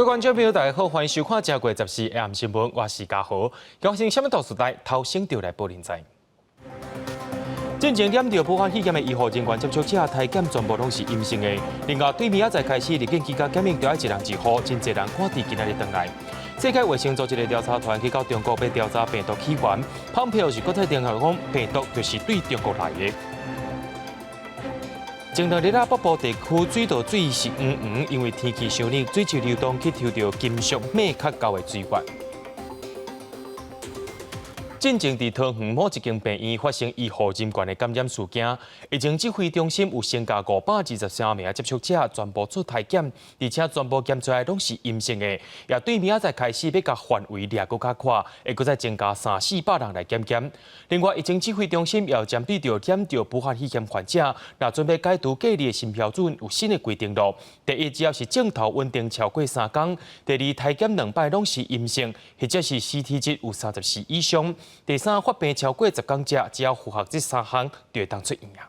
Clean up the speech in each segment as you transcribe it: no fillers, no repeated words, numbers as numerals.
各位观众朋友，大家好，欢迎收看正月14AM 新闻，我是嘉豪。今发生什么大事代，头先就来报您知。进前染到武汉肺炎的医护人员接触者体检全部拢是阴性的。另外，对明仔载开始入境期间检疫就要一人一户，真侪人赶伫今仔日回来。世界卫生组织的调查团去到中国要调查病毒起源，蓬佩奥是搁再定下讲病毒就是对中国来的。前2日北部地区水道水是黄黄，因为天气伤冷，水球流动去抽到金属镁较高的水源。进前伫桃园某一间病院发生医护人员的感染事件，疫情指挥中心有先加523名接触者全部做体检，而且全部检出来拢是阴性的。也对明仔载开始要甲范围掠搁较宽，会搁再增加300-400人来检检。另外，疫情指挥中心也针对着染到武汉肺炎患者，若准备解除隔离的新标准有新的规定咯。第一，只要是症头稳定超过3天；第二，体检2摆拢是阴性，或者是 CT 值有34以上。第三，发病超过10天者，只要符合这3项，就会当出院啊。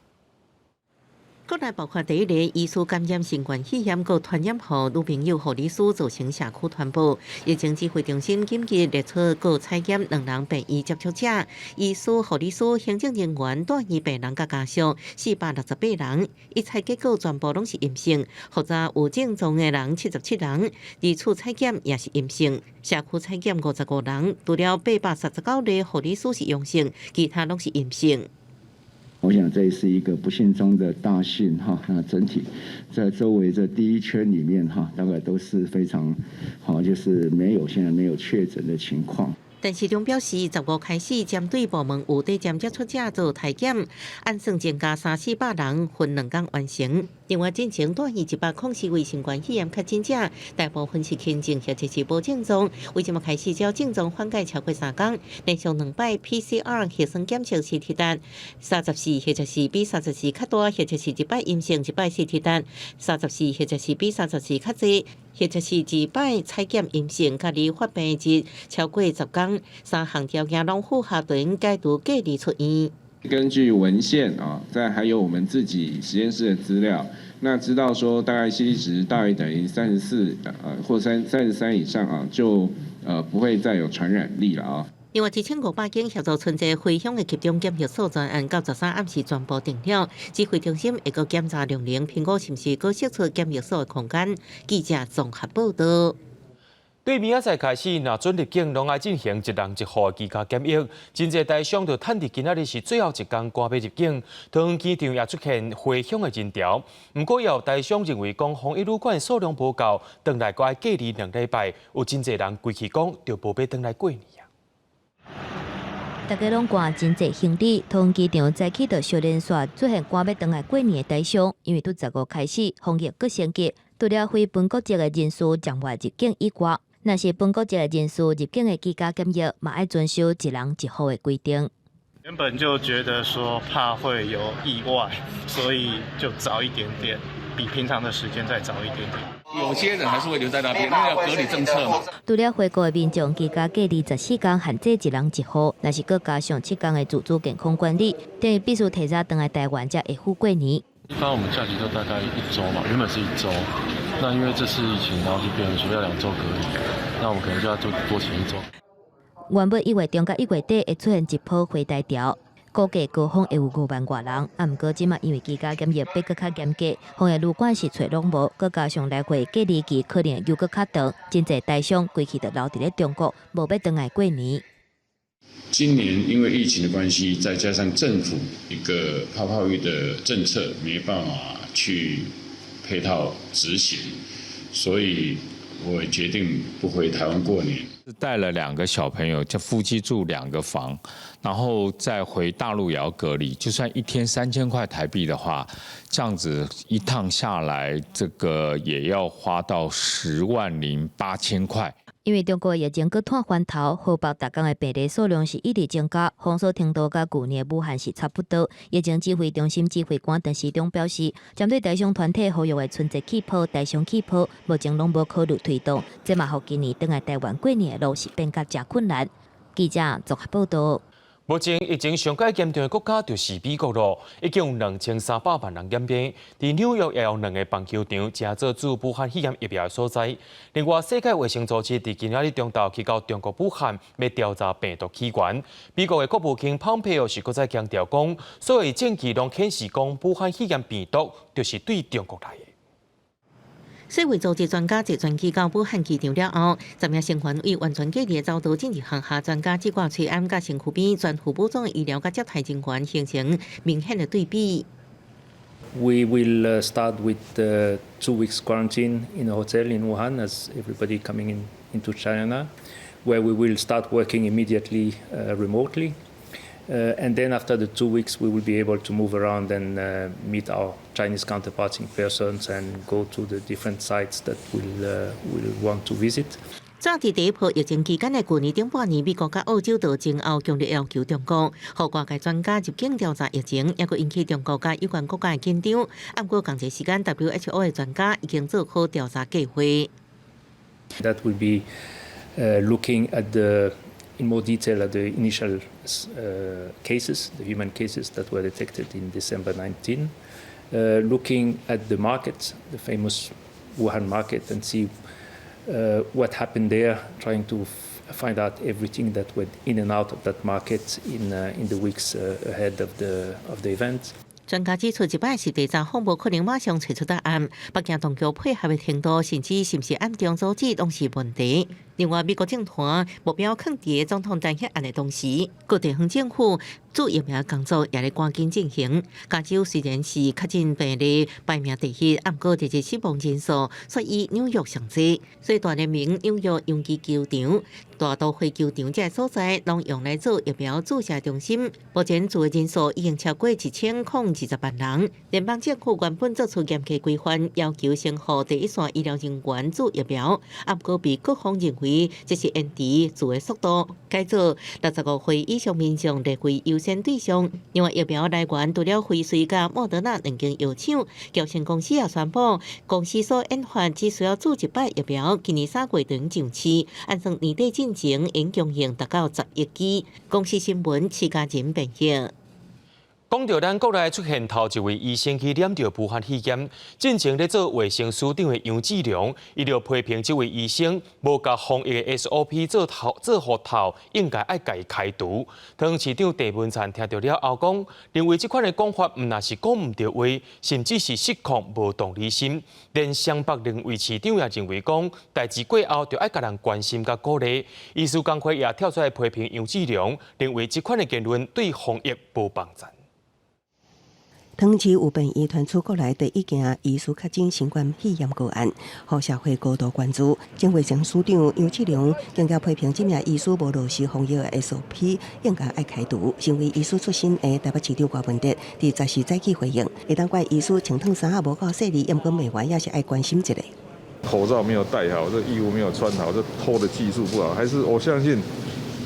国内包括第1例疑似感染新冠肺炎和传染后女朋友护理师造成社区传播。疫情指挥中心紧急列出各采检2人病医接触者，疑似护理师、行政人员、带医病人甲家属468人，一采结果全部拢是阴性。或者有症状的人77人，二次采检也是阴性。社区采检55人，除了839例护理师是阳性，其他拢是阴性。我想这是一个不幸中的大幸哈，那整体在周围这第一圈里面哈，大概都是非常好，就是现在没有确诊的情况。陈市长表示，15开始针对部门有地检接触者做体检，按算增加300-400人，分2天完成。另外，进行带医104位新冠肺炎确诊者，大部分是轻症或者是无症状。为什么开始照症状缓解超过3天，连续2摆 PCR 核酸检测CT单34或者是比34较大，或者是1摆阴性1摆CT单34或者是比34较济。或者是2摆采检阴性，甲离发病日超过10天，3项条件拢符合，就应该隔离出院。根据文献啊，再还有我们自己实验室的资料，那知道说大概 CT 值大于等于34或33以上啊，就不会再有传染力了啊。另外，1500间协助春节回乡的集中检疫所专案到13暗时全部定了，指挥中心会阁检查量能，评估是毋是阁释出检疫所的空间。记者综合报道。对明仔载开始，若准入境拢爱进行1人1户的居家检疫，真侪台商就趁伫今仔日是最后一天赶要入境，桃园机场也出现回乡的人潮。不过，也有台商认为讲防疫旅馆数量无够，回来阁爱隔离2礼拜，有真侪人规气讲就无要回来过年啊。大家拢赶真侪行李，桃园机场早起就小连续出现赶要回来过年的台商，因为拄15开始防疫阁升级，除了非本国籍的人士将外入境以外，若是本国籍的人士入境的居家检疫，嘛爱遵守1人1户的规定。原本就觉得说怕会有意外，所以就早一点点，比平常的时间再早一点点。有些人还是会留在那边，因为要隔离政策嘛。除了回国的民众，居家隔离14天，限制1人1户。若是搁加上7天的自主健康管理，等于必须提早回来台湾才会赴过年。一般我们假期都大概1周嘛，原本是1周，那因为这次疫情，然后就变成说要2周隔离，那我们可能就要多请1周。原本1月中到1月底会出现一波回台潮，估计高峰会有5万多人。啊，毋过即马因为居家检疫变搁较严格，防疫旅馆是找拢无，搁加上来回隔离期可能又搁较长，真侪台商规气就留伫咧中国，无要回来过年。今年因为疫情的关系，再加上政府一个泡泡浴的政策没办法去配套执行，所以我决定不回台湾过年。带了2个小朋友，就夫妻住2个房，然后再回大陆也要隔离。就算1天3000块台币的话，这样子一趟下来，这个也要花到108000块。因为中国疫情搁探翻头，河北大江的病例数量是一直增加，封锁程度甲去年武汉是差不多。疫情指挥中心指挥官陈时中表示，针对台商团体呼吁的春节气泡、台商气泡，目前拢无考虑推动，这嘛互今年回来台湾过年的路是变甲真困难。记者综合报道。目前疫情上界严重的国家就是美国咯，已经有2300万人染病。伫纽约也有2个棒球场正做驻武汉肺炎疫苗的所在。另外，世界卫生组织伫今仔日中昼去到中国武汉，要调查病毒起源。美国的国务卿蓬佩奥是搁再强调讲，所有证据拢显示讲，武汉肺炎病毒就是对中国来的。世卫组织专家集团去到武汉机场了后，10名成员为完全隔离遭到政治行下专家只挂吹暗甲身躯边全副武装的医疗甲接待人员形成明显的对比。We will start with 2 weeks quarantine in a hotel in Wuhan as everybody coming into China, where we will start working immediately remotely. And then after the 2 weeks, we will be able to move around and meet our Chinese counterparts in person and go to the different sites that we'll want to visit. 早伫第一波疫情期间的去年顶半年，美国甲澳洲都前后强烈要求中国，互外界专家入境调查疫情，也佫引起中国甲有关国家的紧张。不过，同一时间 WHO 的专家已经做好调查计划。That will be looking at in more detail at the initial cases, the human cases that were detected in December 19, looking at the market, the famous Wuhan market, and see what happened there, trying to find out everything that went in and out of that market in the weeks ahead of the event. 专家指出，一摆是调查访无可能马上找出答案，北京当局配合的程度，甚至是不是暗中阻止，拢是问题。另外，美国政团目标肯定总统弹劾案的同时，各地方政府做疫苗工作也在赶紧进行。加州虽然是确诊病例排名第一，不过日死亡人数却以纽约上济，所以大联盟纽约拥挤球场、大都会球场这所在，拢用来做疫苗注射中心。目前住的人数已经超过1020万人。联邦政府原本做出严格规范，要求先予第一线医疗人员注疫苗，不过被各方认为这是延迟做的速度，改做65岁以上民众列为优先对象。另外，疫苗来源除了辉瑞甲莫德纳2间药厂，交生公司也宣布，公司所研发只需要注1摆疫苗，今年3月等上市，按算年底进程应供应达到10亿剂。公司新闻徐家仁编译。讲到咱国内出现头一位医生去染到武汉肺炎，进前咧做卫生署长的杨志良，伊就批评这位医生无甲防疫的 SOP 做好头，应该爱家开除。唐市长郑文灿听到了后讲，认为这款的讲法唔那是讲唔对话，甚至是失控无同理心。连湘北另位市长也认为讲，代志过后就爱甲人关心甲鼓励。医师工会也跳出来批评杨志良，认为这款的言论对防疫无帮助。汤市有病医传出国来第一件疑似确诊新冠肺炎个案，互社会高度关注。前卫生署长杨志良坚决批评这名医师无落实防疫的 SOP， 应该爱开除。身为医师出身的台北市长郭文哲，伫10时早起回应，会当怪医师穿烫衫啊无够细腻，因过美完也是爱关心一下。口罩没有戴好，这衣服没有穿好，这偷的技术不好，还是我相信。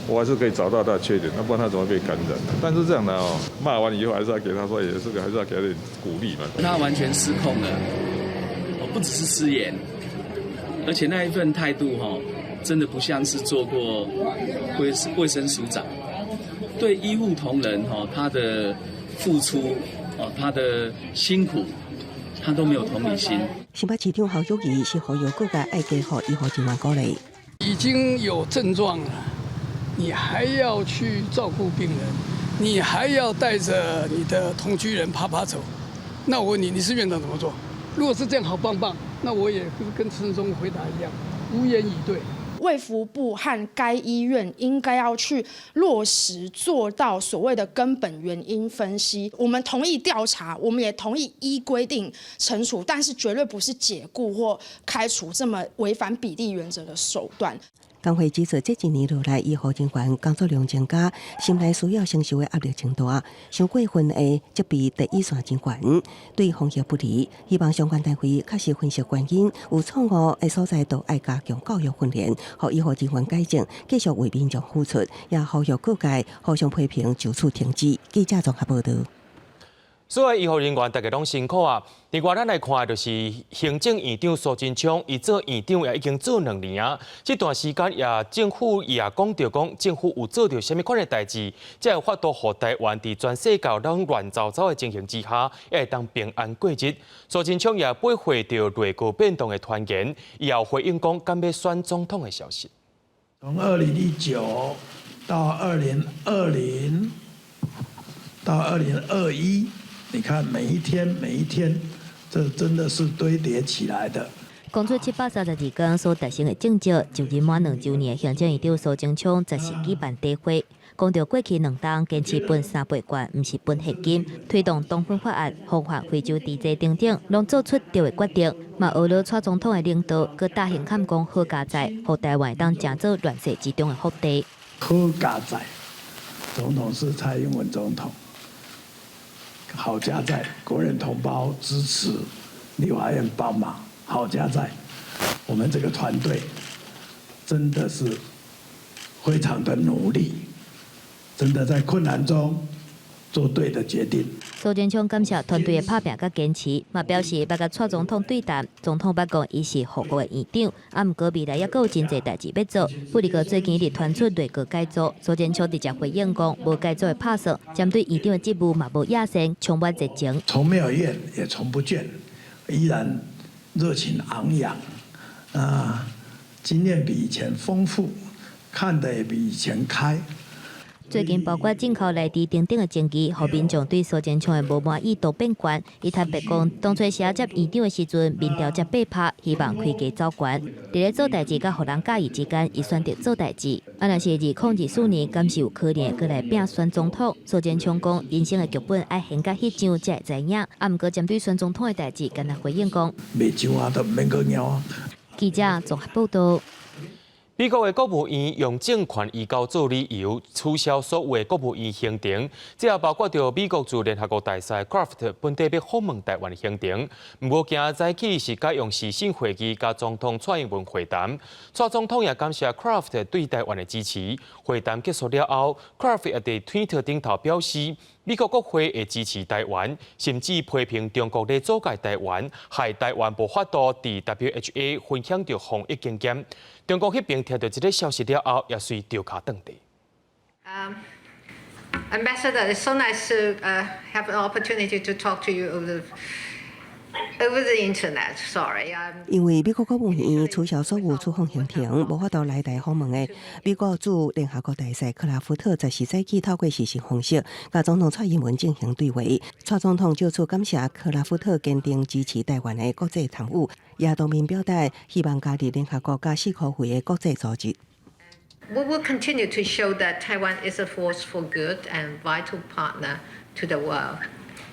我还是可以找到他的缺点，那不然他怎么被感染呢？但是这样的骂完以后还是要给他说，也是还是要给他点鼓励嘛。他完全失控了，不只是失言，而且那一份态度真的不像是做过卫生署长，对医护同仁他的付出他的辛苦，他都没有同理心。新北市长侯友宜是呼吁各界爱加予医护人员鼓励。已经有症状了。你还要去照顾病人，你还要带着你的同居人爬走，那我问你，你是院长怎么做？如果是这样，好棒棒，那我也跟陈忠回答一样，无言以对。卫福部和该医院应该要去落实做到所谓的根本原因分析。我们同意调查，我们也同意依规定惩处，但是绝对不是解雇或开除这么违反比例原则的手段。工会指出，这一年落来，医护人员工作量增加，心内需要承受的压力增大，伤过分的则比第一线人员，对防疫不利。希望相关单位确实分析原因，有错误的所在，都爱加强教育训练，让医护人员改正，继续为民众付出，也呼吁各界互相批评就此停止。记者综合报道。所有医护人员大家拢辛苦啊！另外，咱来看的就是行政院长苏贞昌，伊做院长也已经做2年啊。这段时间政府也讲到政府有做到什么款的代志，才有法度让台湾伫全世界拢乱糟糟的情形之下，也会当平安过日。苏贞昌也背回到内阁变动的传言，也有回应讲敢要选总统的消息。从2019到2020到2021。你看每一天，这真的是堆叠起来的。公出732天所达成的成绩，就任满2周年，行政院长苏贞昌则是举办大会，讲到过去2党坚持分3倍券，唔是分现金，推动同婚法案、方法非洲地这等等，拢做出对的决定。嘛，俄罗蔡总统的领导，佮大声喊讲好家在，互台湾当正做乱世之中的福地。好家在，总统是蔡英文总统。好家在，国人同胞支持，立法院帮忙，好家在，我们这个团队真的是非常的努力，真的在困难中做对的决定。苏贞昌感谢团队的打拼甲坚持，嘛表示要甲蔡总统对谈。总统捌讲伊是护国的院长，啊，毋过未来还佫有真侪代志要做。不过最近伫传出内阁改组，苏贞昌直接回应讲，无改组的拍算，针对院长的职务嘛无野心，充满热情。从没有厌，也从不倦，依然热情昂扬，经验比以前丰富，看得也比以前开。最近包括进口内地等等的争议，互民众对苏贞昌的无满意度变悬。伊坦白讲，当初写接院长的时阵，民调才8趴，希望开价走悬。伫咧做代志甲互人介意之间，伊选择做代志。啊，若是2024年，敢是有可能会来拼选总统？苏贞昌讲，人生的剧本爱演到迄张才会知影。啊，毋过针对选总统的代志，敢若回应讲，袂上啊，都毋免搁鸟啊。记者综合报道。美国的国务院用政权移交做理由，取消所有的国务院行程，这也包括着美国驻联合国大使 Craft 本地要访问台湾的行程。不过，今仔早起是改用视讯会议，甲总统蔡英文会谈。蔡总统也感谢 Craft 对台湾的支持。会谈结束了后 ，Craft 也伫 Twitter 顶头表示，美国国会会支持台湾，甚至批评中国咧阻碍台湾，害台湾无法度伫 WHO 分享着防疫经验。中国迄边听到这个消息了后，也随掉卡转地。Ambassador, it's so nice to have an opportunity to talk to you over the internet. Sorry. 因为美国国务院取消所有出访行程，无法度来台访问的美国驻联合国大使克拉夫特，在是早起透过视讯方式，甲总统蔡英文进行对话。蔡总统就此感谢克拉夫特坚定支持台湾的国际参与，也当面表达希望加入联合国甲世科会的国际组织。We will continue to show that Taiwan is a force for good and vital partner to the world.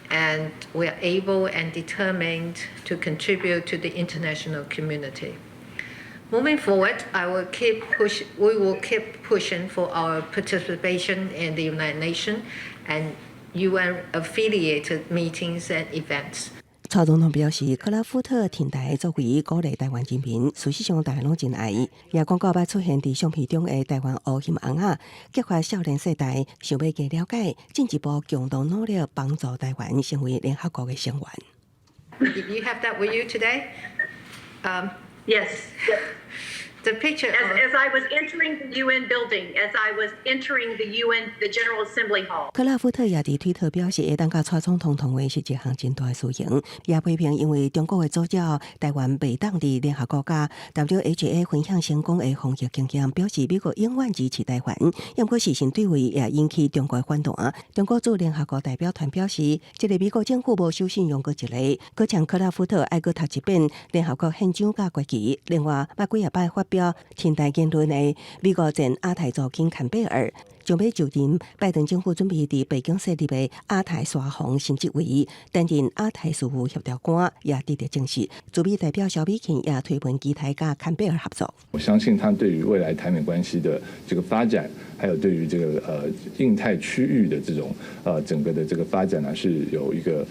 And we are able and determined to contribute to the international community. Moving forward, we will keep pushing for our participation in the United Nations and UN-affiliated meetings and events. 蔡总统表示，克拉夫特挺台作为鼓励台湾人民，事实上大家拢真爱伊。也广告要出现伫相片中的台湾乌金红仔，激发少年世代想要加了解，进一步共同努力帮助台湾成为联合国的成员。You have that with you today? Yes. The picture as I was entering the UN building, as I was entering the the General Assembly Hall. 克拉夫特也伫推特表示，会当甲蔡总统通话是一项真大的事情，也批评因为中国的阻扰，台湾未当伫联合国家 WHO 分享成功的防疫经验，表示美国永远支持台湾。不过视讯对话也引起中国反弹。中国驻联合国代表团表示，这个美国政府无守信用，搁一个，搁请克拉夫特爱搁读一遍联合国宪章甲国旗。另外，捌几摆发表挺台言论的美国前亚太驻京坎贝尔，将要就任拜登政府准备伫北京设立的亚太沙皇新职位，担任亚太事务协调官，也得到证实。驻美代表萧美琴也推文期待甲坎贝尔合作。我相信他对于未来台美关系的这个发展，还有对于这个印太区域的这种整个的这个发展呢，是有一个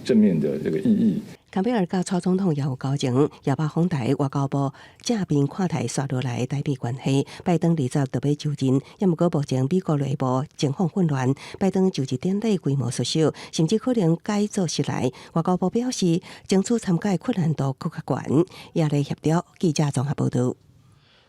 正面的这个意义。坎贝尔甲蔡总统也有交情，也把访台外交部正面看待刷落来台美关系。拜登20日就要就任，也毋过目前美国内部情况混乱，拜登就职典礼规模缩小，甚至可能改组起来。外交部表示，争取参加困难度更较悬，也来协调。记者综合报道。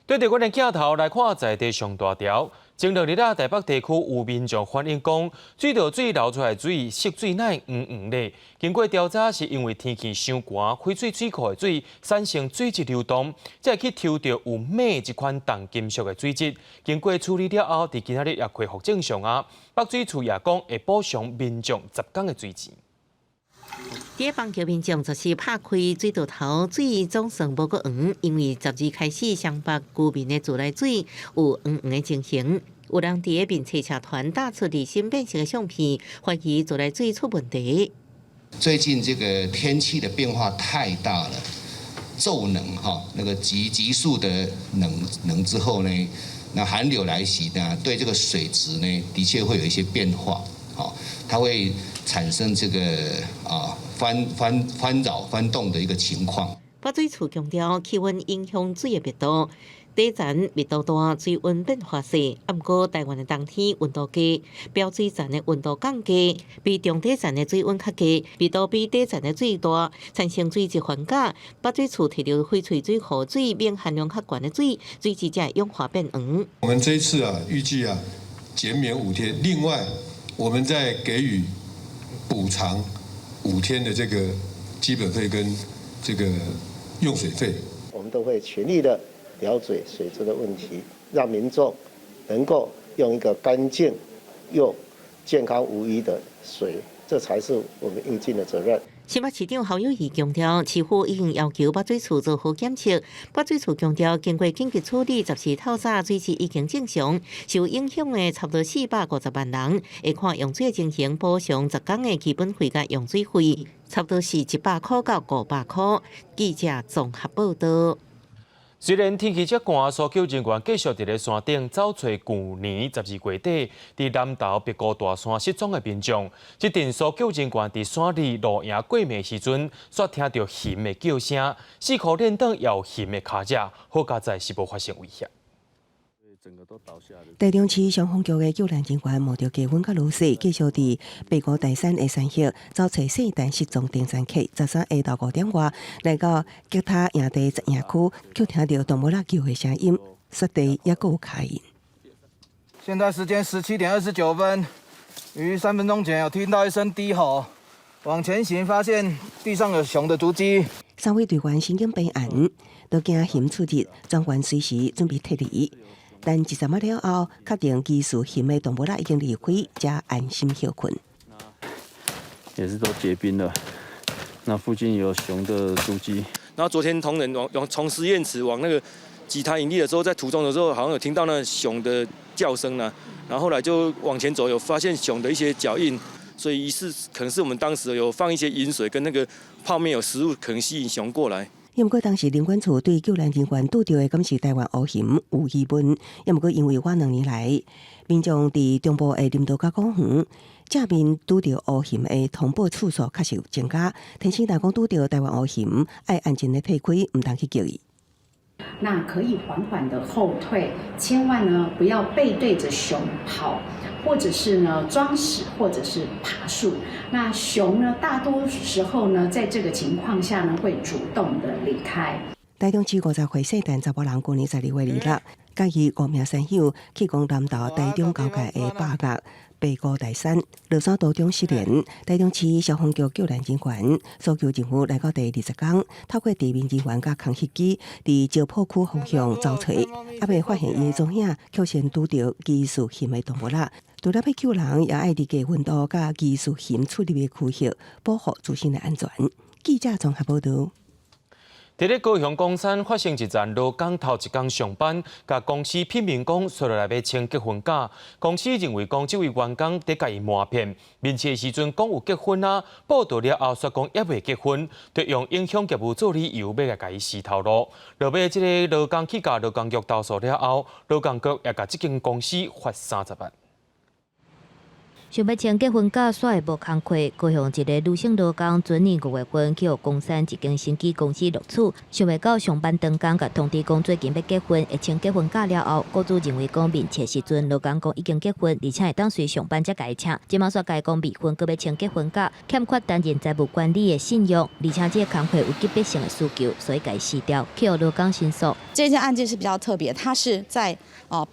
对着阮的镜头来看在地上大条。前2日台北地区有民众反映讲，水道水流出来水色水乃黄黄的。经过调查，是因为天气伤寒，开水水库的水产生水质流动，才去抽到有镁这款重金属的水质。经过处理了后，伫今仔日也恢复正常啊。北水处也讲会补偿民众10天的水钱。第一邦桥民众就是拍开水道头，水总算无够黄，因为12日开始，湘北居民的自来水有黄黄的情形。有人伫面测车团打出离心变形的相片，怀疑自来水出问题。最近这个天气的变化太大了，骤冷那个急速的冷之后呢，那寒流来袭呢，对这个水质呢，的确会有一些变化，它会产生这个翻扰、翻动的一个情况。北水处强调，气温影响水的密度。底站密度大，水温变化细。不过，台湾的冬天温度低，标水站的温度更低，比中底站的水温较低，密度比底站的水大，产生水质缓解。北水处提到翡翠水湖水免含量较高的水，水质才氧化变黄。我们这一次预计减免5天，另外我们再给予补偿5天的这个基本费跟这个用水费。我们都会全力的了解水质的问题，让民众能够用一个干净又健康无虞的水，这才是我们应尽的责任。新北市长侯友宜强调，市府已经要求北水处做好检测。北水处强调，经过紧急处理，14透早水质已经正常。受影响的差不多450万人，会看用水的情形补偿10天的基本费甲用水费，差不多是100块到500块。记者综合报道。虽然天气遮寒，搜救人员继续伫咧山顶找找去年12月底伫南投北高大山失踪的民众。这阵搜救人员伫山里露营过暝时阵，煞听到熊的叫声，4颗链灯也有熊的脚迹，好佳在是无发生威胁。台中市消防局的救援人员冒着高温甲落雪，继续伫北高大山的山丘找找圣诞失踪登山客。13下到5点外，来到吉他营地营区，却听到动物仔叫的声音，雪地也够开音。现在时间17点29分，于3分钟前有听到一声低吼，往前行，发现地上有熊的足迹。3位队员神经病案，都惊熊出入，专员随时准备撤离。但13晚了后，确定疑似熊的动物仔已经离开，才安心休困。也是都结冰了，那附近有熊的足迹。然后昨天同仁从实验池往那个吉他营地的时候，在途中的时候，好像有听到那熊的叫声呢。然后后来就往前走，有发现熊的一些脚印，所以疑似可能是我们当时有放一些饮水跟那个泡面有食物，可能吸引熊过来。也毋过当时领管处对救援人员拄到的敢是台湾乌熊有疑问，也毋过因为我2年来民众伫中部的林道甲公园正面拄到乌熊的通报次数确实有增加，提醒大家拄到台湾乌熊，爱安静的退开，唔当去叫伊。那可以缓缓的后退，千万呢不要背对着熊跑，或者是呢装死，或者是爬树。那熊呢，大多时候呢，在这个情况下呢，会主动的离开。台中市50岁圣诞查某人去年12月2日，甲伊5名山友去攻南投台中交界的八岳北高大山，落山途中失联。台中市消防局救援人员搜救任务来到第20天，透过地面人员甲空袭机，伫石埔区方向找找，还未发现伊的踪影，却先拄到疑似熊的动物啦。除了要救人，也爱伫低温度甲疑似熊出入的区域，保护自身的安全。记者综合报道。伫咧高雄公山发生一站劳工头一天上班，甲公司批评讲说落来要签结婚假。公司认为讲这位员工伫甲伊瞒骗，面试时阵讲有结婚啊，报道了后说讲也未结婚，就用影响业务做理由要来甲伊洗头路。落尾这个劳工去甲劳工局投诉了后，劳工局也甲这间公司罚30万。想要签结婚假煞会无工课，高雄一个女性劳工准年5月份去互公山一间生技公司录取，想要到上班当天，甲通知讲最近要结婚，会签结婚假了后，雇主认为讲面试时阵劳工讲已经结婚，而且会当随上班才甲伊请，即马煞甲伊讲未婚，阁要签结婚假，欠缺担任财务管理的信用，而且这个工课有级别性的需求，所以甲伊辞掉，去互劳工申诉。这件案件是比较特别，它是在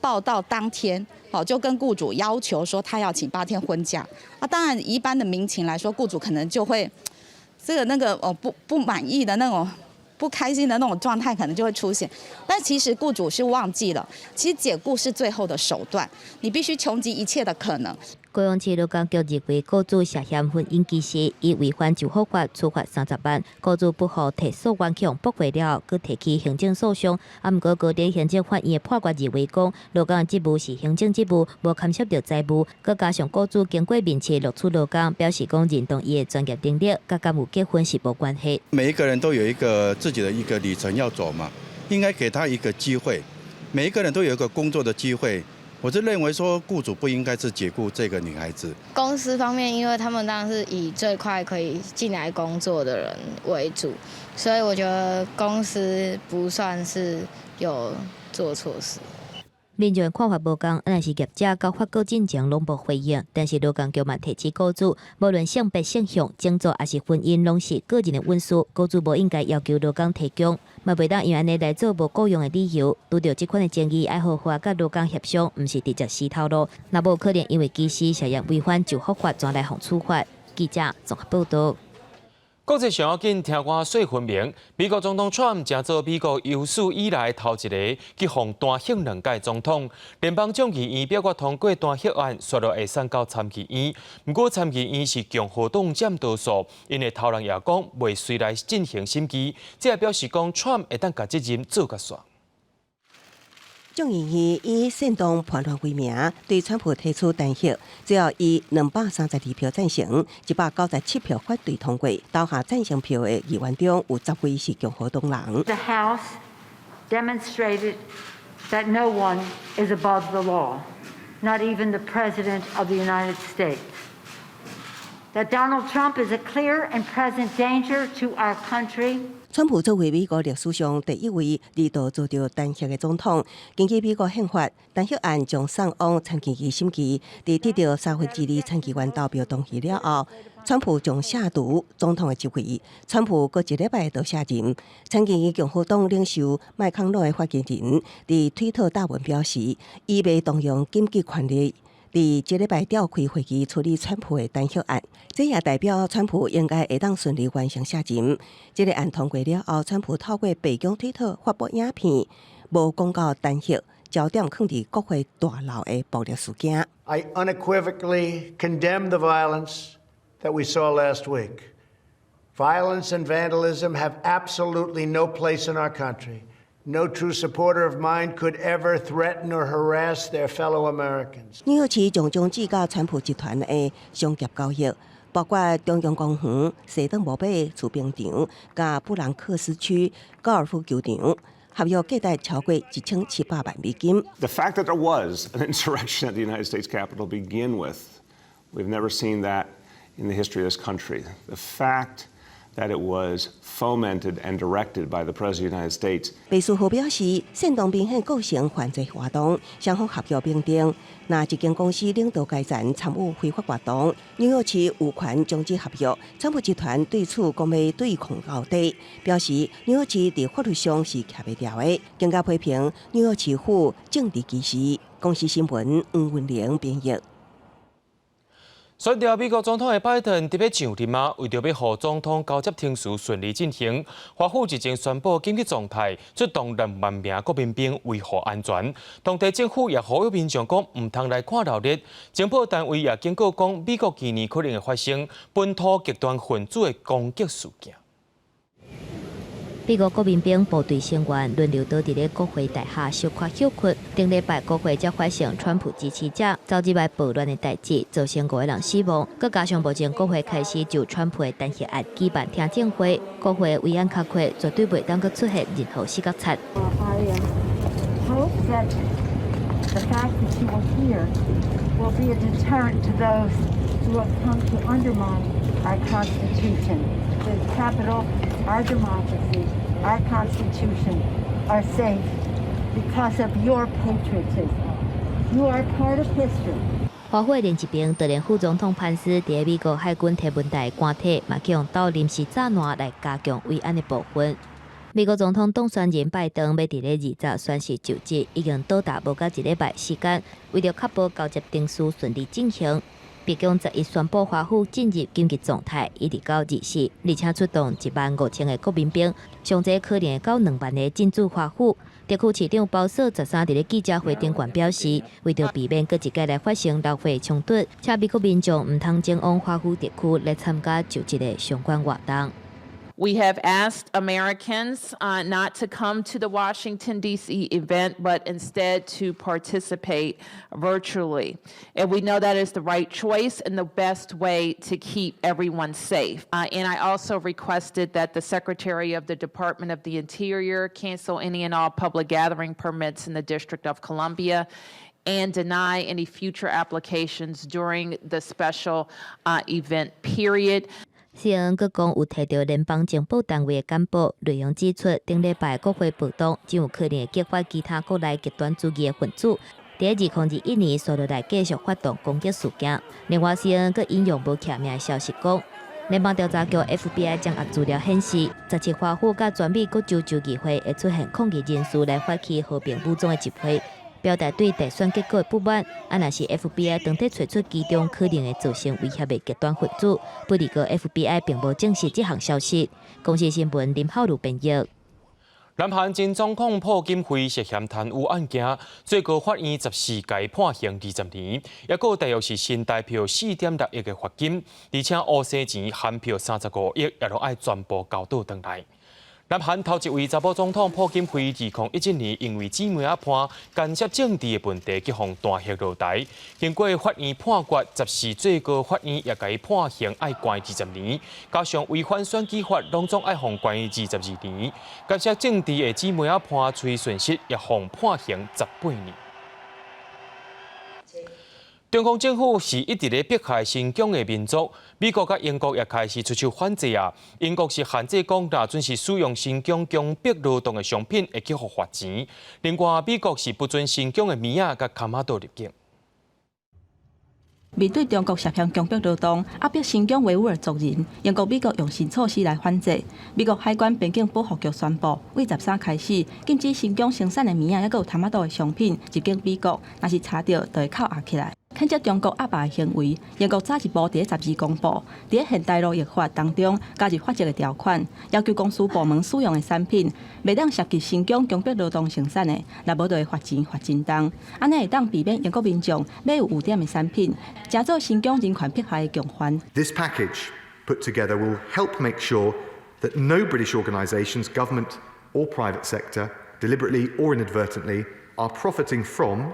报到当天。就跟雇主要求说他要请8天婚假啊，当然一般的民情来说，雇主可能就会不满意的那种不开心的那种状态可能就会出现，但其实雇主是忘记了，其实解雇是最后的手段，你必须穷尽一切的可能。高雄市劳工局认为，雇主涉嫌婚姻歧视，以违反就业法处罚30万。雇主不服提诉冤去驳回了，佮提起行政诉讼。毋过高等行政法院的判决认为讲，劳工的职务是行政职务，无牵涉到财务。佮加上雇主经过面试录取劳工，表示讲认同伊的专业能力，佮敢有结婚是无关系。每一个人都有一个自己的一个旅程要走嘛，应该给他一个机会。每一个人都有一个工作的机会。我是认为说，雇主不应该是解雇这个女孩子。公司方面，因为他们当然是以最快可以进来工作的人为主，所以我觉得公司不算是有做错事。民众的看法无同，但是业者甲法告进前拢无回应。但是劳工局嘛提起雇主，无论性别、性向、种族还是婚姻，拢是个人的隐私，雇主无应该要求劳工提供，嘛袂当用安尼来做无雇用的理由。拄到这款的争议，爱好好甲劳工协商，毋是直接死头路。若无可能因为歧视涉嫌违反就业法，转来互处罚。记者综合报道。国际上要紧，听我说分明。美国总统 Trump 正做美国有史以来头一个去访单核2届总统。联邦众议院表决通过单核案，说落会送到参议院。不过参议院是共和党占多数，因为头人也讲未随来进行审议，这也表示讲 Trump 会当把责任做甲煞。众议院以煽动叛乱为名，对川普提出弹劾，只要以232票赞成、197票反对通过。投下赞成票的议员中有10位是共和党人。The House demonstrated that no one is above the law, not even the President of the United States. That Donald Trump is a clear and present danger to our country. 川普作为美国历史上第一位二度做到弹劾的总统，根据美国宪法，弹劾案将送往参议院审议，在得到2/3参议员投票同意了后，川普将下毒总统的职位。川普过1礼拜就下任。参议院共和党领袖麦康诺的发言人在推特大文表示，伊未动用紧急权力。在这礼拜召开会议处理川普的弹劾案，这也代表川普应该会当顺利完成下任。这个案通过了后，川普透过白宫推特发布影片，无公告弹劾，焦点放在国会大楼的暴力事件。I unequivocally condemn the violence that we saw last week. Violence and vandalism have absolutely no place in our country.No true supporter of mine could ever threaten or harass their fellow Americans. 纽约市将指告川普集团的商业交易，包括中央公园、西登堡北储冰场、加布兰克斯区高尔夫球场，合约价值超过$1700万美金。The fact that there was an insurrection at the United States Capitol to begin with, we've never seen that in the history of this country. The fact that it was fomented and directed by the President of the United States. 被诉后表示，煽动明显构成犯罪活动，双方合约评定，那一间公司领导该站参与非法活动，纽约市有权终止合约。川普集团对此讲要对抗到底，表示纽约市在法律上是徛不掉的，更加批评纽约市府政治歧视。公司新闻黄文玲编译。选调美国总统的拜登特别上任啊，为着要让总统交接程序顺利进行，华府日前宣布紧急状态，出动2万名国民兵维护安全。当地政府也呼吁民众讲唔通来看闹热。情报单位也警告讲，美国今年可能会发生本土极端分子的攻击事件。美国国民兵部队成员轮流倒伫咧国会大厦小看休困。顶礼拜国会才发生川普支持者遭入来暴乱的代志，造成5个人死亡。佮加上目前国会开始就川普的弹劾案举办听证会，国会的维安卡ခွ绝对袂当佮出现任何死角贼。The fact that you are here will be a deterrent to those who have come to undermine our Constitution. The Capitol, our democracy, our Constitution are safe because of your patriotism. You are part of history. 花卉另一边，德联副总统潘斯伫美国海军天文台官邸，嘛启用到临时炸弹来加强维安的部分。美国总统当选人拜登要伫咧20日宣誓就职，已经到达无到1礼拜时间，为了确保交接程序顺利进行，白宫11宣布华府进入紧急状态，一直到24，而且出动15000个国民兵，上侪可能会到2万个进驻华府。特区市长鲍瑟13日咧记者会顶悬表示，为着避免搁一届来发生流血冲突，且美国民众唔通前往华府地区来参加就职的相关活动。We have asked Americans not to come to the Washington, D.C. event, but instead to participate virtually. And we know that is the right choice and the best way to keep everyone safe. And I also requested that the Secretary of the Department of the Interior cancel any and all public gathering permits in the District of Columbia and deny any future applications during the special event period. CNN 阁讲有摕到联邦情报单位的简报，内容指出，顶礼拜国会暴动将有可能激发其他国内极端主义的分子，在2021年续落来继续发动攻击事件。另外 ，CNN 阁引用无确名的消息讲，联邦调查局 FBI 掌握资料显示，17华府甲全美各州州议会会出现抗议人士来发起和平武装的集会。表达对大选结果的不满，若是 FBI 当地找出其中可能会造成威胁的极端分子，不过 FBI 并无证实这项消息。公司新闻林浩如编译。南韩前总统朴槿惠涉嫌贪污案件，最高法院14改判刑20年，也个大约是新台票4.6亿的罚金，而且乌西钱含票35亿，也拢爱全部交倒转来。南韩头一位查甫总统朴槿惠2017年因为姊妹仔判干涉政治的问题，激放大黑落台。经过法院判决，14最高法院也给判刑爱关20年，加上违反选举法，拢总爱互关22年。干涉政治的姊妹仔判崔顺实也互判刑18年。中共政府是一直咧迫害新疆的民族，美国甲英国也开始出手反制啊。英国是限制讲，若准是使用新疆强迫劳动的商品，会给予罚钱。另外，美国是不准新疆的米仔甲卡马多入境。面对中国涉嫌强迫劳动、压迫新疆维吾尔族人，英国、美国用新措施来反制。美国海关边境保护局宣布，为13开始禁止新疆生产的米仔，还有卡马多的商品入境美国，若是查到，就会扣押起来。谴责中国压迫的行为，英国早一步伫12公布，伫现代劳役法当中加入法则的条款，要求公司部门使用的产品，袂当涉及新疆强迫劳动生产的，若无就会罚钱罚真重。安尼会当避免英国民众买有污点的产品，加做新疆人权迫害的共犯。This package put together will help make sure that no British organisations, government or private sector, deliberately or inadvertently, are profiting from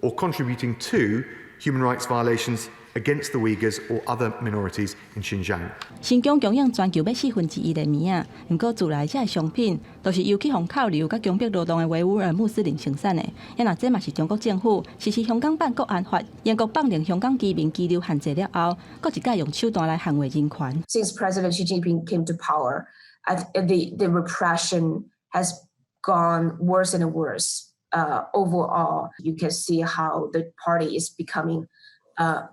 or contributing to human rights violations against the Uyghurs or other minorities in Xinjiang. 新疆供应全球要1/4的米仔，不过自来这些商品都是由去互扣留、甲强迫劳动的维吾尔穆斯林生产的。也若这嘛是中国政府实施香港版国安法，英国绑定香港居民居留限制了后，搁一届用手段来捍卫人权。Since President Xi Jinping came to power, the repression has gone worse and worse. Overall, you can see how the party is becoming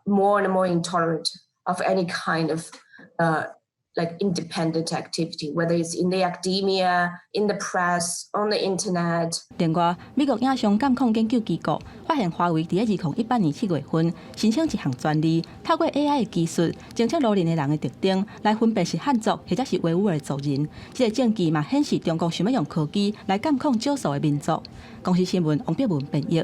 more and more intolerant of any kind of like independent activity, whether it's in the academia, in the press, on the internet. 另外，美国影像监控研究机构发现，华为伫2018年7月份申请一项专利，透过 AI 的技术，侦测路人的人的特征，来分别是汉族或者是维吾尔族人。这个证据嘛显示中国想要用科技来监控少数的民族。公司新闻王碧文编译。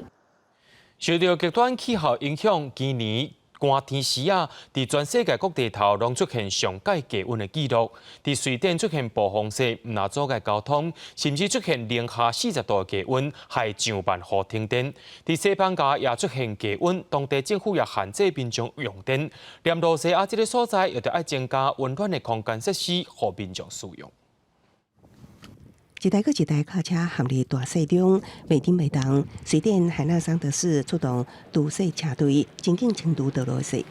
受到极端气候影响，今年寒天时啊，伫全世界各地头拢出现上界低温的记录。伫瑞典出现暴风雪，唔那阻碍交通，甚至出现零下40度的低温，害上万户停电。伫西班牙也出现低温，当地政府也限制民众用电。连罗西亚这个所在，又得爱增加温暖的空间设施，予民众使用。一台搁一台卡车陷入大雪中，袂顶袂动。随电海纳桑德市出动堵雪车队，前进清除道路雪。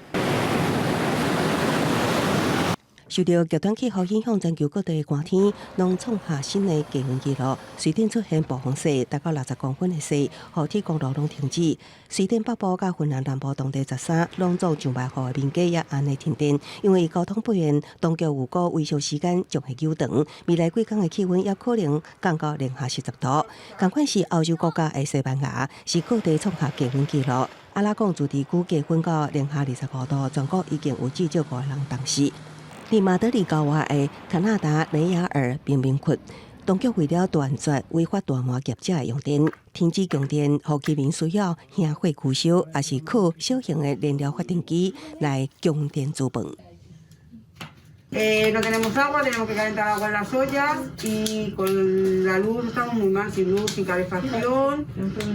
受到极端气候影响，全球各地的寒天拢创下新的低温纪录。随电出现暴风雪，达到60公分的雪，河铁公路拢停止。随电北部甲云南南部当地13拢遭上百户的民家也安尼停电，因为交通不便，当局预估维修时间将会久长。未来几天的气温也可能降到零下10度。同款是欧洲国家的西班牙，是各地创下低温纪录。阿拉贡驻地区低温到零下25度，全国已经有至少5个人冻死。伫马德里郊外的卡纳达雷亚尔贫民窟，当局为了断绝违法大麻业者的用电，停止供电，让居民需要燃火驱烧，也是靠小型的燃料发电机来供电煮饭。No tenemos agua, tenemos que calentar agua en las ollas y con la luz estamos muy mal, sin luz, sin calefacción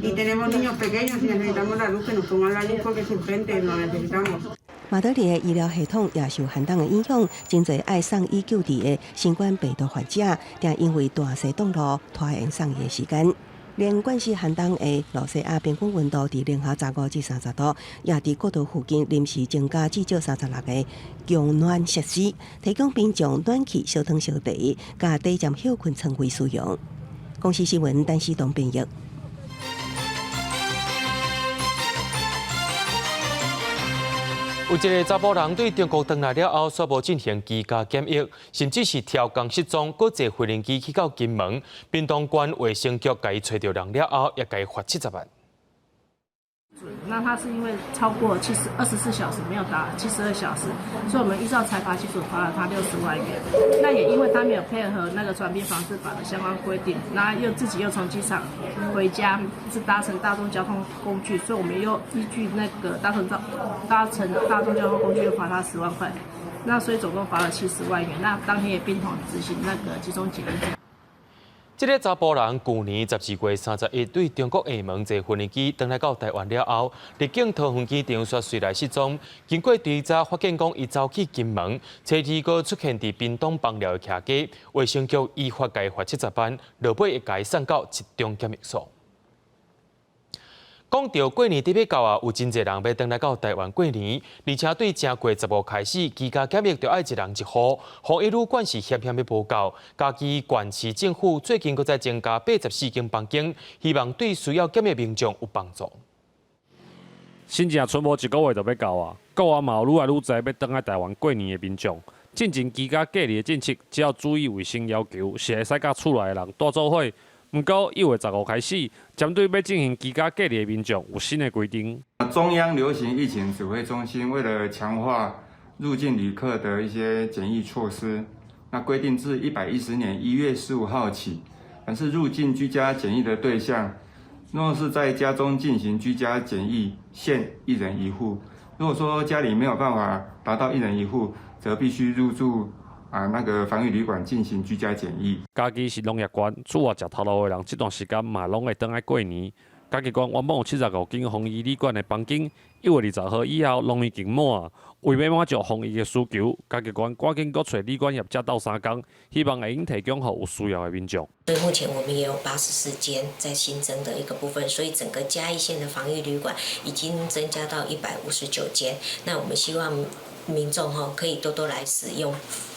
y tenemos niños pequeños y necesitamos la luz, que nos pongan la luz porque es urgente, lo necesitamos. 马德里的医疗系统也受寒冬的影响，真侪爱送医救治的新冠病毒患者，但因为大雪冻路拖延送医的时间。连惯是寒冬的罗西亚平均温度伫零下15至30度，也伫国道附近临时增加至少36个供暖设施，提供民众暖气、烧汤、烧茶，甲低站休困床位使用。公司新闻陈思东编译。有一个查甫人对中国回来了后，宣布进行居家检疫，甚至是跳工失踪，搁坐飞行机去到金门。屏东县卫生局甲伊找到人了后，也甲伊罚70万。那他是因为超过24小时没有达72小时，所以我们依照财罚基准罚了他60万元。那也因为他没有配合那个转变防治法的相关规定，那自己又从机场回家是搭乘大众交通工具，所以我们又依据那个搭乘大众交通工具又罚他10万块。那所以总共罚了70万元。那当天也并同执行那个集中检疫。这个查甫人去年12月31日对中国厦门坐飞机登来到台湾了后，入境桃园机场随来失踪。经过追查，发现讲伊走去金门，车二个出现伫屏东邦寮的徛家，卫生局依法改罚70万，落尾会改送到集中检疫所。讲到过年伫要到啊，有真侪人要登来到台湾过年，而且对正月15开始居家检疫，就爱一人一户。防疫旅馆是险险要报告，嘉义县市政府最近搁再增加84间房间，希望对需要检疫民众有帮助。新正剩无1个月就要到啊，国外嘛有愈来愈侪要登来台湾过年的民众。进前居家隔离的政策，只要注意卫生要求，是会使甲厝内的人带做伙。不过1月15开始，针对要进行居家隔离的民众有新的规定。中央流行疫情指挥中心为了强化入境旅客的一些检疫措施，那规定自110年1月15号起，凡是入境居家检疫的对象，若是在家中进行居家检疫，限1人1户。如果说家里没有办法达到1人1户，则必须入住那个防疫旅馆进行居家检疫。嘉义是农业县，主要食头路的人，这段时间嘛拢会回来过年。嘉义县原本有75间防疫旅馆的房间，1月20号以后拢已经满。为要满足防疫的需求，嘉义县赶紧搁找旅馆业者斗3工，希望会用提供给有需要的民众。所以目前我们也有84间在新增的一个部分，所以整个嘉义县的防疫旅馆已经增加到159间。那我们希望民众可以多多来使用。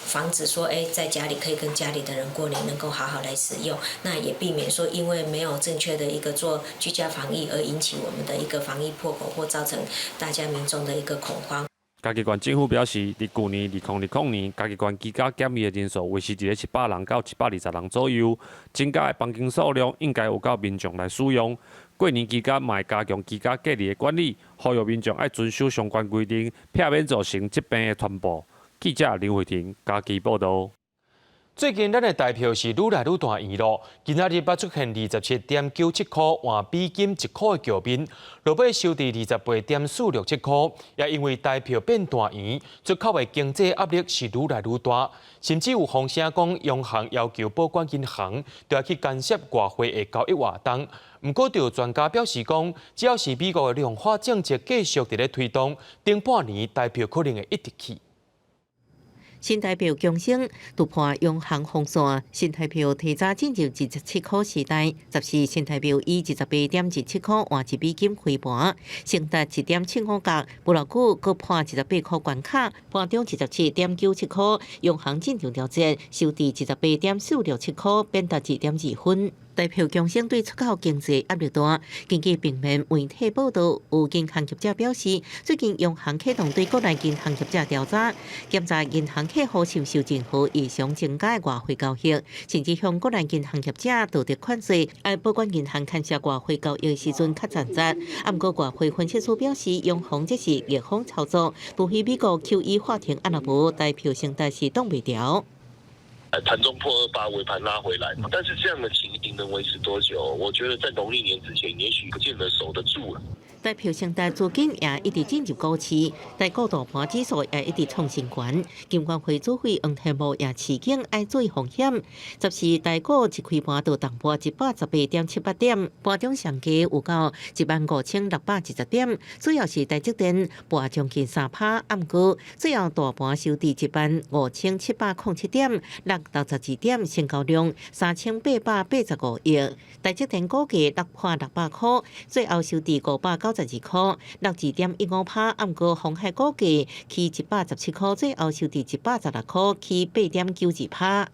防止说，在家里可以跟家里的人过年，能够好好来使用。那也避免说，因为没有正确的一个做居家防疫，而引起我们的一个防疫破口，或造成大家民众的一个恐慌。嘉义县政府表示，伫去年2020年，嘉义县居家检疫的人数维持伫100人到120人左右，增加的房间数量应该有够民众来使用。过年期间，嘛会加强居家隔离的管理，呼吁民众要遵守相关规定，避免造成疾病的传播。记者林慧婷，嘉义报道。最近咱的台票是愈来愈大圆咯，今仔日捌出现27.97块换美金1块的桥面，落尾收伫28.467块。也因为台票变大圆，出口的经济压力是愈来愈大，甚至有风声讲央行要求保管银行就要去干涉外汇的交易活动。不过，就有专家表示讲，只要是美国的量化政策继续伫咧推动，顶半年台票可能会一直起。新台票强升，突破永航红线。新台票提早进入27块时代，十四新台票以28.17块换一美金开盘，升达1.75角。不偌久，搁破18块关卡，盘中17.97块，永航进场调节，收伫18.467块，变达2.2分。台票强升对出口经济压力大。根据平面媒体报道，有银行业者表示，最近央行启动对国内银行业者调查，检查银行客户是受任何异常增加的外汇交易，甚至向国内银行业者盗得款税。而保管银行牵涉外汇交易的时阵较残杂。不过外汇分析师表示，央行这是逆风操作，除非美国 QE 法庭按捺无，台票升达是挡袂牢。盘中破28，尾盘拉回来，但是这样的情形能维持多久？我觉得在农历年之前，也许不见得守得住了。台票升达资金也一直进入股市，台股大盘指数也一直创新高。金管会主委黄天木也示警爱注意风险。十四台股一开盘就重破118.78点，盘中上价有到15620点，主要是台积电盘将近3%，不过最后大盘收伫15707点，62点，成交量3885亿。台积电股价落破600块，最后收伫592块，62.15%。不过鸿海股价起117块，最后收伫116块，起8.92%。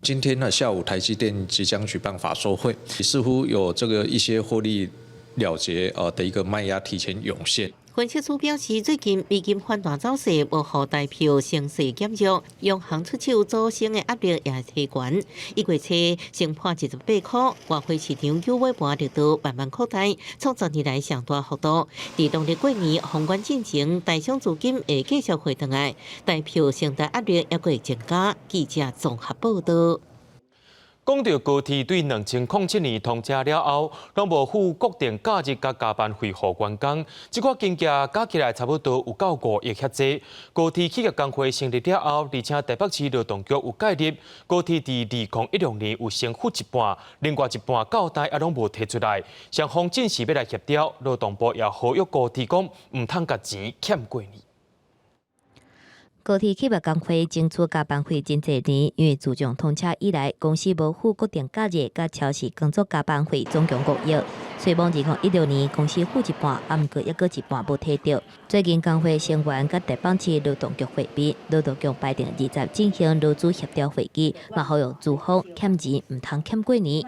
今天呢，下午台积电即将举办法说会，似乎有这个一些获利了结的一个卖压提前涌现。分析师表示，最近美金反弹走势，无互台票升势减弱，央行出手造成的压力也提悬。1月初升破18块，外汇市场有尾盘力度慢慢扩大，创10年来上大幅度。在农历过年封关进程，大宗资金会继续回转来，台票升达压力也会增加。记者综合报道。讲到高铁对2007年通车了后，拢无付固定假日甲加班费予员工，这款金额加起来差不多有到5亿遐济。高铁企业工会成立了后，而且台北市劳动局有介入，高铁伫2016年有先付一半，另外一半到代也拢无摕出来。双方正式要来协调，劳动部也呼吁高铁讲唔通甲钱欠过年。高铁企业工会争取加班费真侪年，因为自从通车以来，公司无付固定假日甲超时工作加班费总共5亿。所以往2016年公司付一半，不过还佫一半无摕到。最近工会成员甲台北市劳动局会面，劳动局排定20进行劳资协调会议，嘛呼吁资方欠钱唔通欠过年。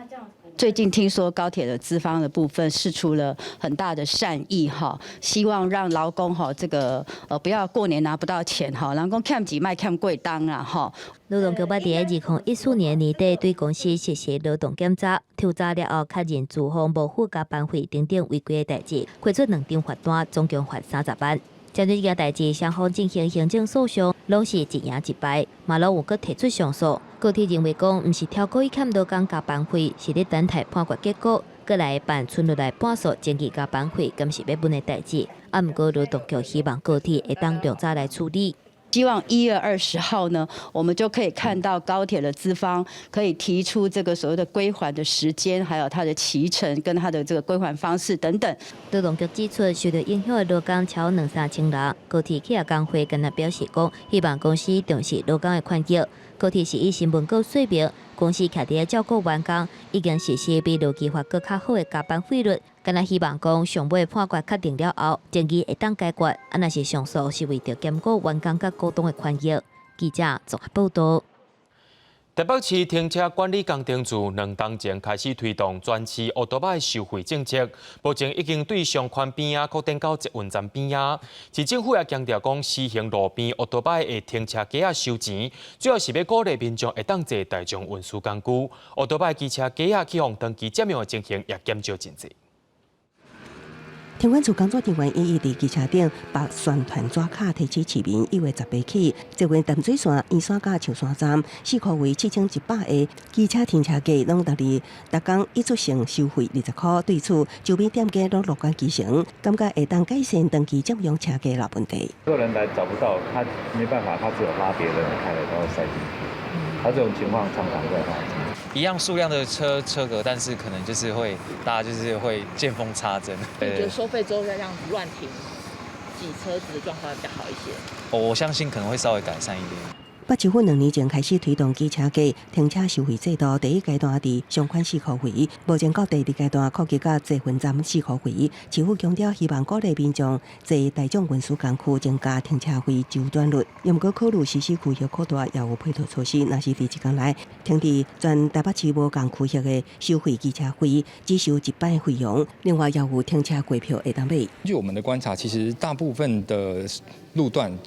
最近听说高铁的资方的部分释出了很大的善意哈，希望让劳工哈这个不要过年拿不到钱哈，劳工欠钱卖欠贵当啊哈。劳动局伫2014年年底对公司实施劳动检查，调查了后确认资方无付加班费等等违规的代志，开出2张罚单，总共罚30万。针对这件代志，双方进行行政诉讼，拢是一赢一败，嘛拢有佫提出上诉。高铁认为讲，毋是超过欠劳工加班费，是咧等待判决结果，过来办存落来半数争议加班费，敢是要问的代志。不过劳动局希望高铁会当量早来处理。希望1月20号呢，我们就可以看到高铁的资方可以提出这个所谓的归还的时间，还有它的期程跟它的这个归还方式等等。劳动局指出，受到影响的劳工超2-3千人，高铁企业工会今日表示讲，希望公司重视劳工的权益。高铁是以新闻稿说明，公司徛伫照顾员工，已经实施比劳基法更较好的加班费率。今日希望讲上尾判决确定了后，争议会当解决。若是上诉是为着兼顾员工甲股东的权益。记者综合报道。台北市停车管理工程处2年前开始推动专市奥多摆收费政策，目前已经对上宽边啊扩展到捷运站边啊。市政府也强调讲，施行路边奥多摆的停车格啊收钱，主要是要鼓励民众会当坐大众运输工具。奥多摆机车格啊起用登记占用的情形也减少真侪。停管处工作人员已伫机车顶把宣传纸卡提起市民1月10日起，捷运淡水线、圆山甲树山站4块为7100个机车停车格，拢逐工一出性收费20块。对此，周边店家都乐观其成，感觉会当改善登记占用车格老问题。客人来找不到，他没办法，他只有拉别人开了然后塞进去。他这种情况常常在发生。一样数量的车格，但是可能就是会大家就是会见缝插针。你觉得收费之后再这样子乱停，挤车子的状况会比较好一些？我相信可能会稍微改善一点。北市府2年前开始推动机车价停车收费制度，第一阶段伫上款4块费，目前到第2阶段扩及到坐分站4块费。市府强调希望鼓励民众坐大众运输工具增加停车费周转率，又毋过考虑实施区域扩大也有配套措施。若是第1天来停伫全台北市无共区域的收费机车费，只收1摆费用，另外也有停车月票会当买。据我们的观察，其实大部分的路段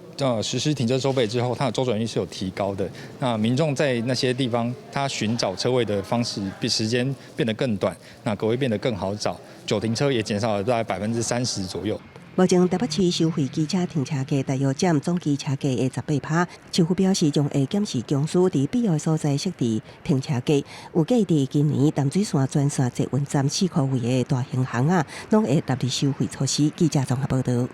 实施停车收费之后，它的周转率是有提高的。那民众在那些地方，他寻找车位的方式时间变得更短，那格位变得更好找，久停车也减少了大概30%左右。目前台北市收费机车停车价大约占总机车价的18%。市府表示，将会检视公司伫必要的所在设置停车价，有计伫今年淡水线全线捷运站4块位的大型巷仔，拢会纳入收费措施。记者综合报道。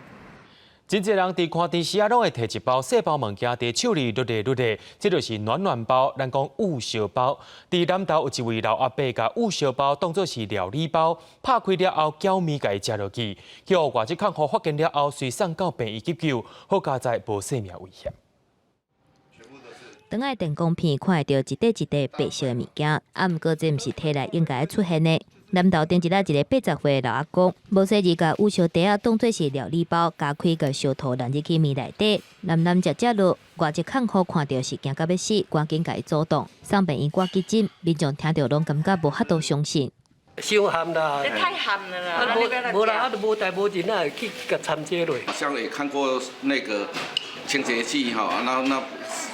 真侪人伫看电视啊，拢会摕一包细包物件伫手里捋捋，这就是暖暖包，咱讲雾烧包。伫南投有一位老阿伯，甲雾烧包当作是料理包，拍开了后搅面甲伊食落去，去互外籍看护发现了后，随送到病院急救，好佳在无生命危险。当爱电光片看会到一块一块白色的物件，毋过这毋是体内应该出现的。南投顶一日一个80岁的老阿公，无细日甲乌烧茶啊当作是料理包，加开个烧土扔入去面内底，南食落，外籍看护看到是惊到要死，赶紧甲伊阻挡，送病院挂急诊，民众听到拢感觉无法度相信。伤咸啦！太咸了啦！无啦，无代无志那去甲掺接落。像也看过那个清洁剂哈，那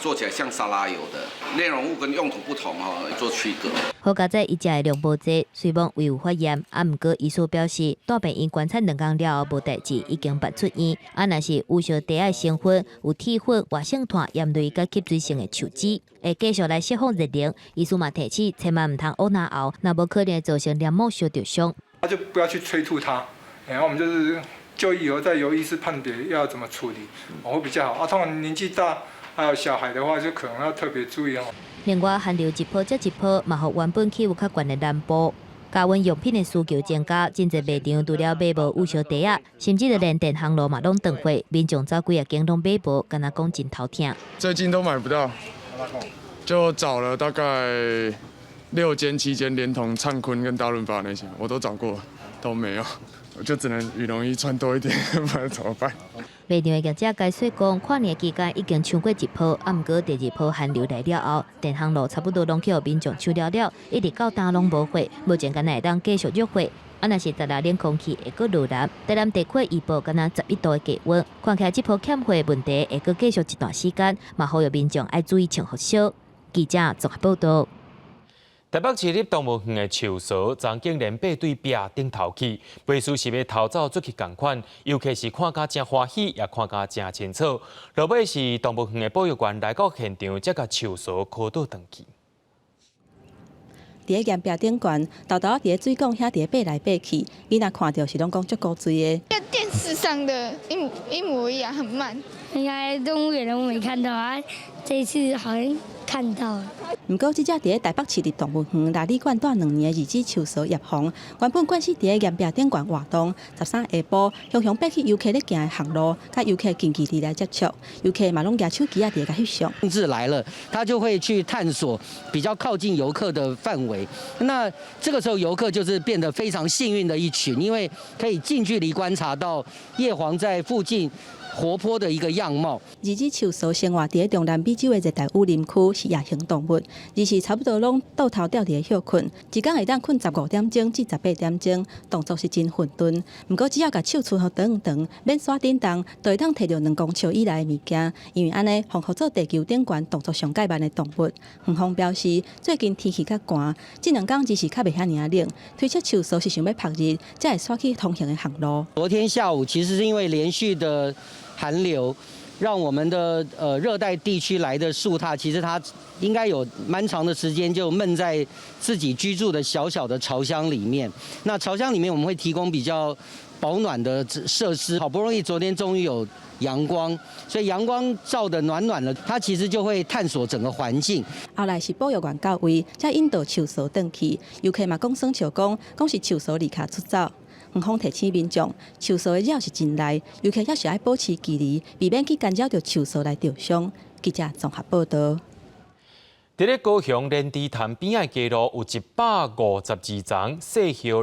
做起来像沙拉油的，内容物跟用途不同哈，做区隔。好佳在伊食的量无济，虽然未有发炎，毋过医师表示，带病院观察2天了后无代志，已经拔出院。若是乌烧茶的成分有铁粉、活性炭、盐类甲吸水性的树脂，会继续来释放热能。医师嘛提醒，千万唔通乌拿熬，若无可能造成黏膜烧着伤。就不要去催吐它，然后我们就是就医以后再由医师判别要怎么处理，会比较好。通常年纪大还有小孩的话，就可能要特别注意哦。另外，寒流一波接一波，嘛互原本气有较悬的南部，家温用品的需求增加，真侪卖场除了买无乌烧茶啊，甚至就连电烘炉嘛拢断货，民众走几啊间拢买无，敢若讲真头痛。最近都买不到，就找了大概6间7间，连同灿坤跟大润发那些，我都找过，都没有。我就只能羽绒衣穿多一点，不然怎么办？卖场的业者解说讲，跨年期间已经抢过1波，毋过第2波寒流来了后，电烘炉差不多拢去互民众抢了，一直到今拢无货，目前敢若会当继续约货。若是10日冷空气会阁落南，台南地区预报敢若11度的低温，看起来这波欠货问题会阁继续一段时间，嘛呼吁民众爱注意穿好烧。记者综合报道。台北市立动物园的树蛇，曾经连爬对壁顶头去，背书是要逃走出去共款，尤其是看甲真欢喜，也看甲真清楚。落尾是动物园的保育员来到现场，才甲树蛇拖倒转去。伫个岩壁顶悬，豆豆伫个水管遐伫个爬来爬去，囡仔看到是拢讲足古锥的。跟电视上的一模一样，很慢。应该动物园都没看到啊，这一次好像看到了。不过，这只伫个台北市立动物园大理馆待2年的日子树蛇叶红，原本惯是伫个岩壁顶悬活动，13下晡向向爬去游客咧行的巷路，甲游客近距离来接触，游客嘛拢举手机啊伫个翕相。政治来了，他就会去探索比较靠近游客的范围。那这个时候，游客就是变得非常幸运的一群，因为可以近距离观察到叶黄在附近活泼的一个样貌。日子树蛇生活伫个中南美洲的热带雨林区，是夜行动物，日时差不多拢倒头吊伫个休困，一天会当困15点钟至18点钟，动作是真混沌。不过只要甲手伸好长长，免刷叮当，就会当摕到2公尺以内的物件。因为安尼，防护做地球顶悬动作上介慢的动物。园方表示，最近天气较寒，这2天日时较袂遐尔冷，推测树蛇是想要曝日，才会刷去通行的巷路。昨天下午其实是因为连续的寒流，让我们的热带地区来的树榻，其实它应该有蛮长的时间就闷在自己居住的小小的巢箱里面。那巢箱里面我们会提供比较保暖的设施，好不容易昨天终于有阳光，所以阳光照得暖暖了，它其实就会探索整个环境。后来是保育员到位，才引导树蛇转去，游客嘛讲耍笑讲是树蛇离家出走。园方提醒民众，树树的鸟是真赖，游客也是爱保持距离，避免去干扰到树树来受伤。记者综合报道。伫咧高雄莲池潭边仔街路有152丛细叶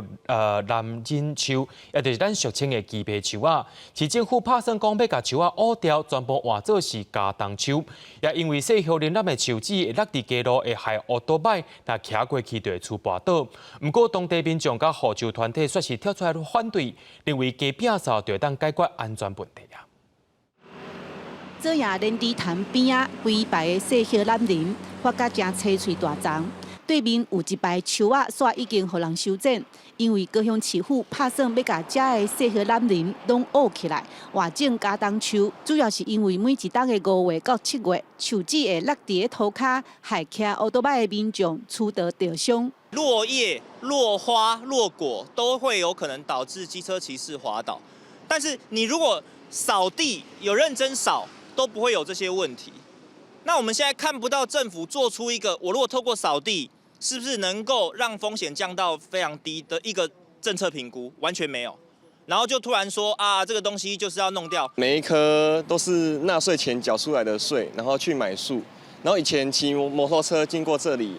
南仁树，也就是咱俗称的鸡皮树啊。市政府拍算讲要甲树啊挖掉，全部换做是加冬树。也因为细叶林南的树枝会落伫街路，会害乌多摆，若骑过去就会出跋倒。不过当地民众甲护树团体却是跳出来反对，认为加摒扫就会当解决安全问题啊。这夜莲池潭边仔规排的细叶南林，发甲真青翠大丛。对面有一排树仔煞已经互人修剪，因为高雄市府拍算要甲遮的细叶南林拢挖起来，换种加冬树。主要是因为每一冬的5月到7月，树枝会落伫个涂骹，害骑乌多摆的民众触得受伤。落叶、落花、落果都会有可能导致机车骑士滑倒，但是你如果扫地有认真扫，都不会有这些问题。那我们现在看不到政府做出一个，我如果透过扫地，是不是能够让风险降到非常低的一个政策评估？完全没有。然后就突然说啊，这个东西就是要弄掉。每一颗都是纳税钱缴出来的税，然后去买树。然后以前骑摩托车经过这里，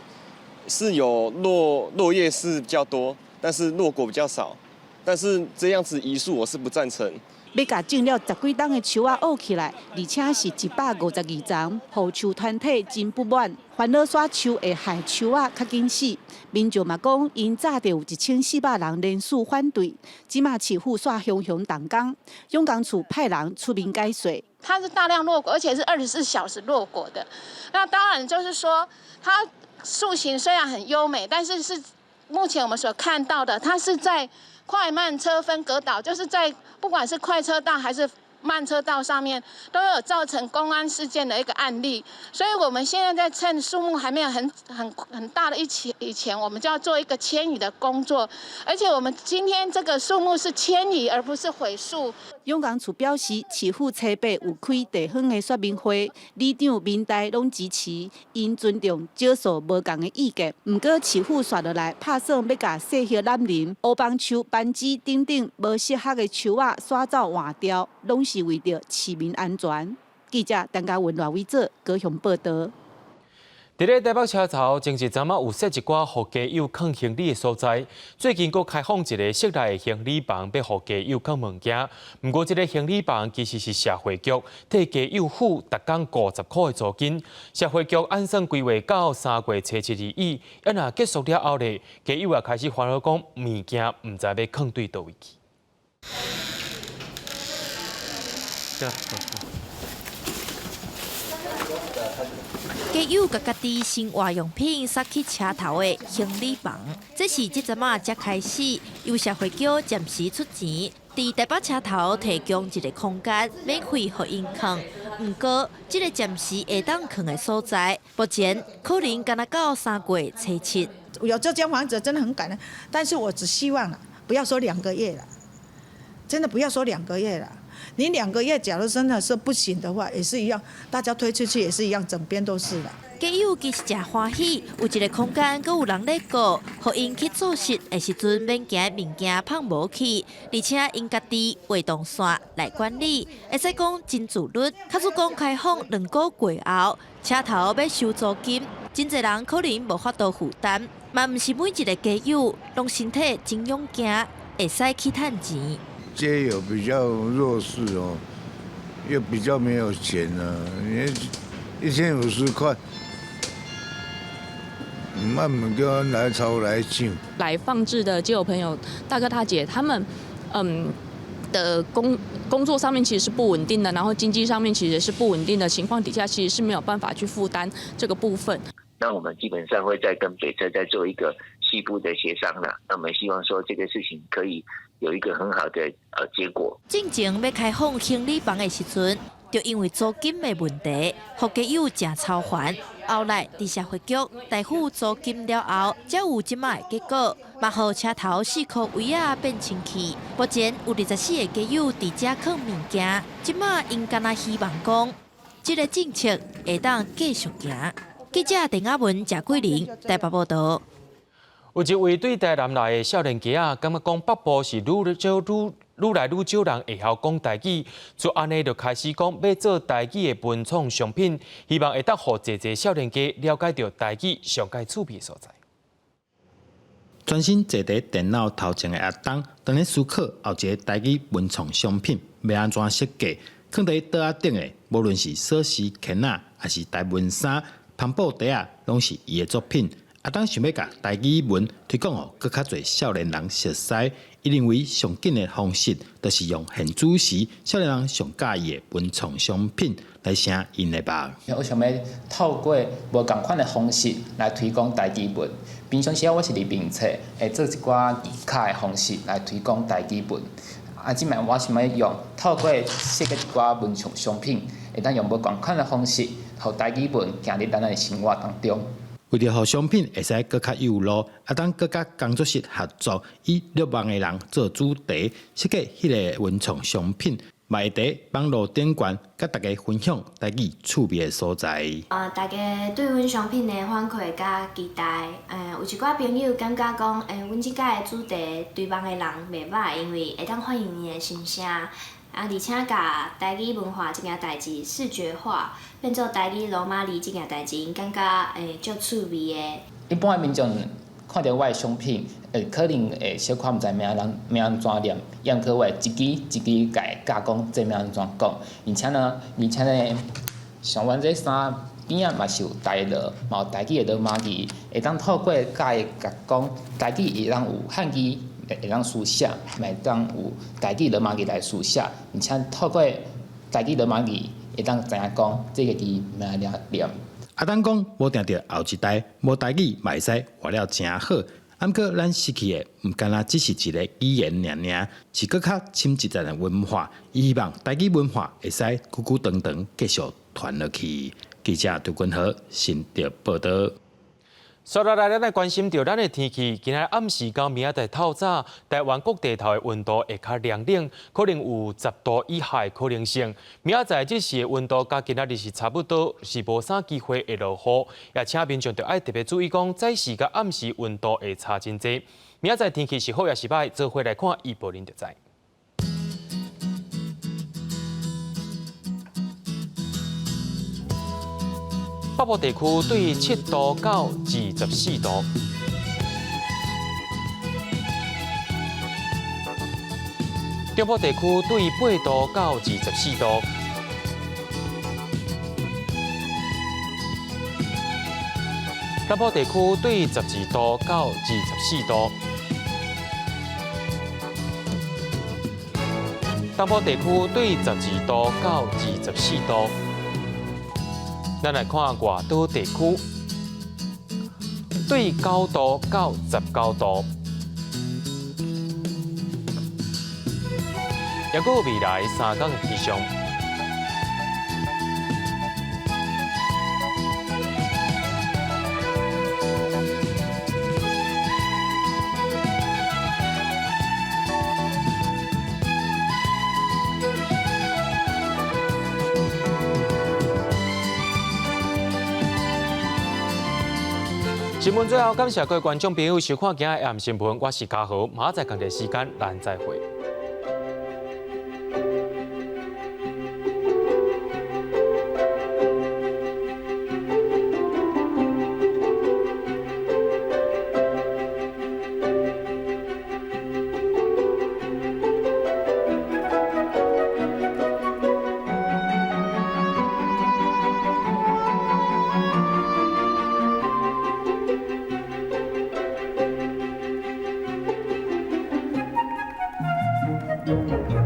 是有落叶是比较多，但是落果比较少。但是这样子移树我是不赞成。要甲种了10几冬的树仔挖起来，而且是152丛，护树团体真不满，烦恼刷树会害树仔较紧死。民众嘛讲，因早就有1400人联署反对，即马市府煞雄雄动工，永工处派人出面解说。它是大量落果，而且是24小时落果的。那当然就是说，它树形虽然很优美，但是目前我们所看到的，它是在快慢车分隔岛，就是在不管是快车道还是慢车道上面，都有造成公安事件的一个案例。所以我们现在在趁树木还没有很大的以前，我们就要做一个迁移的工作。而且我们今天这个树木是迁移，而不是毁树。永工处表示，市府初8有开地方的说明会，里长、民代拢支持，因尊重少数无同的意见。不过市府刷落来，拍算要甲细叶南林、乌帮树、班枝等等无适合的树仔刷走换掉，拢是为着市民安全。记者陈嘉文、赖伟做高雄报道。伫咧台北车头，前一阵有设一寡互家友放行李的所在，最近佫开放一个室内的行李房，要互家友放物件。不过，这个行李房其实是社会局替家友付每工50块的租金。社会局按算规划到3月初7日以，若结束了后咧，家友也开始烦恼讲物件唔知要放对倒位去。家友甲家己生活用品塞去车头的行李房，这是即阵才开始由社会局暂时出钱，伫台北车头提供一个空间，免费互因放。不过，这个暂时会当放的所在，目前可能干那到3月初7。有这间房子真的很感恩，但是我只希望不要说2个月了，真的不要说2个月了。你2个月，假如真的是不行的话，也是一样，大家推出去也是一样，整边都是了。家友其实真欢喜，有一个空间，阁有人咧顾，互因去做事的时阵免惊物件放无去，而且因家己画动线来管理，会使讲真自律。假如讲开放2个月后，车头要收租金，真侪人可能无法度负担，嘛毋是每一个家友拢身体真勇敢，会使去趁钱。街友比较弱势哦，又比较没有钱啊，你1050块，慢慢叫人来抄来抢。来放置的街友朋友、大哥大姐，他们的工作上面其实是不稳定的，然后经济上面其实是不稳定的情况底下，其实是没有办法去负担这个部分。那我们基本上会再跟北车再做一个细部的协商啦。那我们希望说这个事情可以有一个很好的结果。正前要开放行李房的时阵，就因为租金的问题，互家友真操烦。后来伫社会局代付租金了后，才有即摆的结果，嘛互车头4颗位仔变清气。目前有24个家友伫遮放物件，即摆因敢若希望讲，这个政策会当继续行。记者陈雅文、谢桂玲台北报道。有一位对台南来的少年家啊，感觉讲北部是愈来愈少人会晓讲台语，就安尼就开始讲要做台语的文创商品，希望会当互侪侪少年家了解到台语上界趣味的所在。专心坐伫电脑头前的阿东，当咧思考后一个台语文创商品要安怎设计，放伫桌仔顶的，无论是锁匙、圈仔，还是台文衫、帆布袋啊，拢是伊的作品。阿东想要甲台语文推广互更较侪少年人熟悉，伊认为上紧的方式，就是用现主时少年人上喜意的文创商品来成因的吧。我想要透过无同款的方式来推广台语文。平常时我是伫名册，会做一寡字卡的方式来推广台语文。即摆我想要用透过设计一寡文创商品，会当用无同款的方式，互台语文行入咱的生活当中。为着互商品会使更较有路，阿当更甲工作室合作，以6万个人做主题，设计迄个文创商品，卖伫网络顶悬，甲大家分享台语趣味的所在。大家对阮商品的反馈甲期待，有一寡朋友感觉讲，阮即届的主题对网的人袂歹，因为会当反映伊的心声。而且甲台语文化这件代志视觉化，变做台语罗马字这件代志，因感觉足趣味的。一般的民众看到我的商品，可能会小可毋知要安怎念，也毋可我会一支一支甲教讲这要安怎讲。而且呢，像阮这衫边仔嘛是有台落，嘛有台语的罗马字，会当透过甲伊甲讲台语会当有汉字。会当书写，会当有台语罗马字来书写，而且透过台语罗马字，会当知影讲这个字要安怎念。阿当讲，无定着后一代无台语嘛会使活了真好，毋过咱失去的毋干那只是一个语言尔，是更较深一层的文化。希望台语文化会使久久长长继续传落去。记者杜君豪新竹报道。所以咱来关心到咱的天气，今日暗时到明仔日透早，台湾各地头的温度会较凉冷，可能有10度以下的可能性。明仔日这时的温度甲今仔日是差不多，是无啥机会会落雨，也请民众着爱特别注意讲，早时甲暗时温度会差真济。明仔日天气是好也是歹，做伙来看预报您就知。北部地区对7度到24度，中部地区对8度到24度，南部地区对12度到24度，东部地区对12度到24度。咱来看外岛地区，对9度到19度，也有未来3天的气象。新闻最后，感谢各位观众朋友收看今日暗新闻，我是嘉豪，马上在同一时间咱再会。Thank you.